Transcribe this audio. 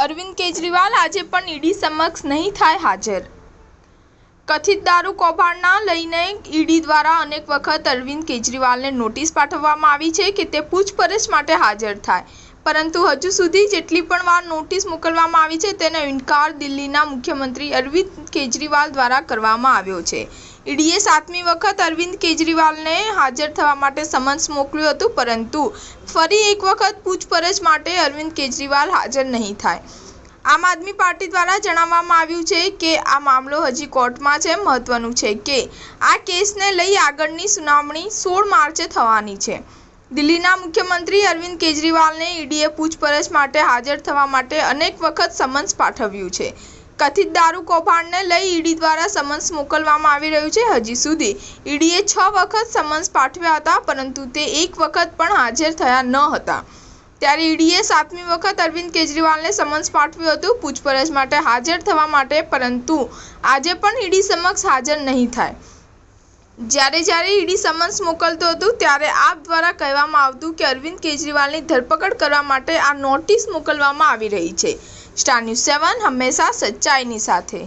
અરવિંદ કેજરીવાલ આજે પણ ઈડી સમક્ષ નહીં થાય હાજર। કથિત દારૂ કૌભાંડના લઈને ઈડી દ્વારા અનેક વખત અરવિંદ કેજરીવાલને નોટિસ પાઠવવામાં આવી છે કે તે પૂછપરછ માટે હાજર થાય, પરંતુ હજુ સુધી જેટલી પણ વાર નોટિસ મોકલવામાં આવી છે તેનો ઇનકાર દિલ્હીના મુખ્યમંત્રી અરવિંદ કેજરીવાલ દ્વારા કરવામાં આવ્યો છે। ઈડીએ 7મી વખત અરવિંદ કેજરીવાલને હાજર થવા માટે સમન્સ મોકલ્યું હતું, પરંતુ ફરી એક વખત પૂછપરછ માટે અરવિંદ કેજરીવાલ હાજર નહીં થાય। આમ આદમી પાર્ટી દ્વારા જણાવવામાં આવ્યું છે કે આ મામલો હજી કોર્ટમાં છે। મહત્વનું છે કે આ કેસને લઈ આગળની સુનાવણી 16 માર્ચે થવાની છે। દિલ્હીના મુખ્યમંત્રી અરવિંદ કેજરીવાલને ઈડીએ પૂછપરછ માટે હાજર થવા માટે અનેક વખત સમન્સ પાઠવ્યું છે। કથિત દારૂ કૌભાંડને લઈ ઈડી દ્વારા સમન્સ મોકલવામાં આવી રહ્યું છે। હજી સુધી ઈડીએ 6 વખત સમન્સ પાઠવ્યા હતા, પરંતુ તે એક વખત પણ હાજર થયા ન હતા। ત્યારે ઈડીએ 7મી વખત અરવિંદ કેજરીવાલને સમન્સ પાઠવ્યું હતું પૂછપરછ માટે હાજર થવા માટે, પરંતુ આજે પણ ઈડી સમક્ષ હાજર નહીં થાય। જ્યારે ઈડી સમન્સ મોકલતું હતું ત્યારે આપ દ્વારા કહેવામાં આવતું કે અરવિંદ કેજરીવાલની ધરપકડ કરવા માટે આ નોટિસ મોકલવામાં આવી રહી છે। સ્ટાર ન્યૂઝ 7 હંમેશા સચ્ચાઈની સાથે।